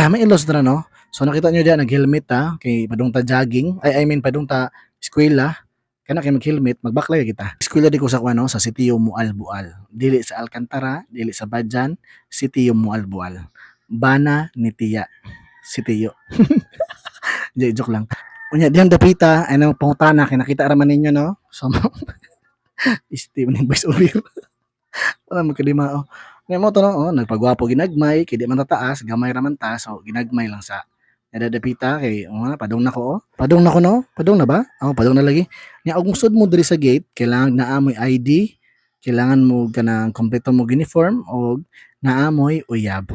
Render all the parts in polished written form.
May ilos na no. So nakita nyo diyan nag-helmet ta kay padung ta jogging. I mean padung ta eskwela. Kana kay mag-helmet, magbaklay kita. Eskwela di ko sa kuno sa Sitio Mualbual. Dili sa Alcantara, dili sa Badjan, Sitio Mualbual. Bana ni Tia. Sitio. Joke lang. Unya diyan dapita ay nang pangutana kay nakita ra man ninyo no. So isti man voice over. Wala man kalimao. Nga mo to no, nagpagwapo ginagmay kay di man ta taas, gamay ra man ta so ginagmay lang sa nadadapita kay padung na ko oh. Padung na ko no? Padung na ba? Padung na lagi. Nya og sud mo diri sa gate, kailangan naamoy ID, kailangan mo kanang kompleto mo uniform og naamoy uyab.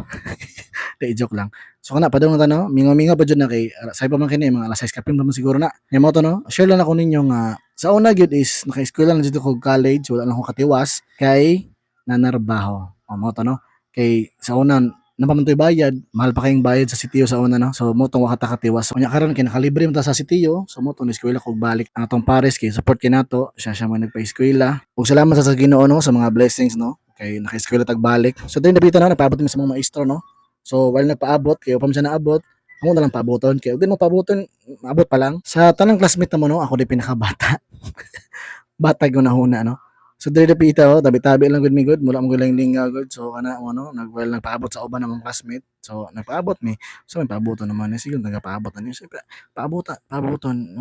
Di joke lang. So kana padung na ta no, mingaw-mingaw pa jud na kay say pa man kini mga alas 6 kapin pa man siguro na. Nya mo to no, share lang ako ninyo nga sa una gyud is naka-eskwela na jud ko college, wala lang ako katiwas kay nanarbaho. Mo to no. Kay sa una napamantoy bayad, mahal pa kayong bayad sa sitio sa una no. So mo tong wakata katiwas. Unya karon kay nakalibre man ta sa sitio, so mo tong eskwela kog balik ang atong pares kay support kay nato, siya man nagpa-eskwela. Ug salamat sa Ginoo no sa mga blessings no. Kay naka-eskwela tag balik. So din nabita na napaabot mi sa mga maestro no. So while nagpaabot kay upam siya naabot, amo na lang paaboton kay ug din mo paaboton, maabot pa lang. Sa tanang classmate namo no, ako di pinakabata. Bata gyud nahuna no. So diri dapita tabi-tabi lang gud mi gud, mula mo lang lingaw gud. So kana mo no, nagpaabot sa uban namong classmate. So nagpaabot mi. So may paaboton naman ni sige nagapaabot na ni. So paaboton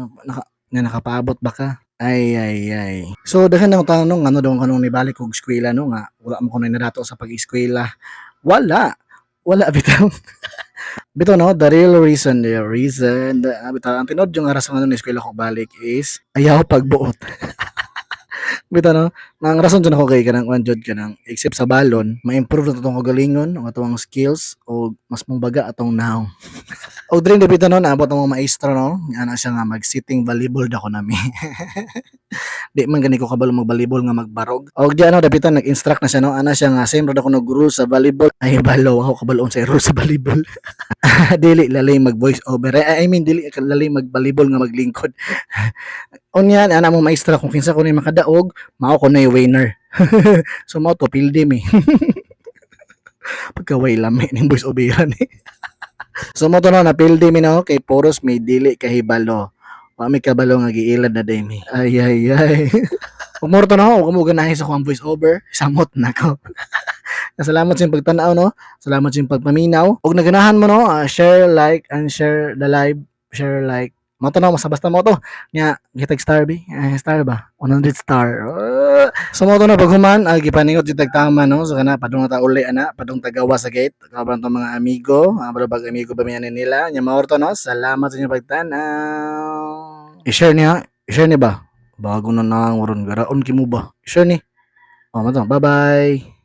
nakapaabot ba ka? Ay. So daghan ang tanong ano daw kanong nibalik og eskwela no nga wala mo kuno nadato sa pag-eskwela. Wala bitaw. Bitaw no, the reason bitaw ang tinod yung aras nga eskwela ko balik is ayaw pagbuot. Bitaw no, ang rason dyan ako kay kanang one jud kanang except sa balon, ma-improve na itong kagalingon, ang atong skills o mas mong baga atong now. O drin dapita no, naabot ang mga maestro no, ana siya nga mag-sitting volleyball dako nami. Di man gani ko kabalo mag-volleyball nga magbarog. Og di ano dapita nag-instruct na siya no, ana siya nga same ra ako nag-rule sa volleyball. Ay balo ako kabaloon sa rule sa volleyball. Dili lalay mag voice over. I mean dili lalay mag volleyball nga maglingkod. Unyan ana mo maestra kung kinsa ko ni makadaog, mao ko na winner. So mao to pildi mi. Pagkaway lami ning voice over ni. So mo to no napildi mi no kay puros may dili kahibalo. Wa mi kabalo nga giilad na day mi. Ay. Umor to no, ug mo ganahin sa akong voice over, samot na ko. Salamat sa pagtanaw no. Salamat sa pagpaminaw. Ug naganahan mo no, share, like and share the live, share like. Mo to no, basta mo to. Nya gitag star bi. Star ba? 100 star. So mo to no paghuman, gipaningot gitag tama no. So kana padung ta uli ana, padung tagawa sa gate. Kaban to mga amigo, bag amigo ba miyan nila. Nya mao to no. Salamat sa inyong pagtanaw. I-share niya ba? Bago na nang waron garaon kimo ba? I-share ni. Mo to. Bye-bye.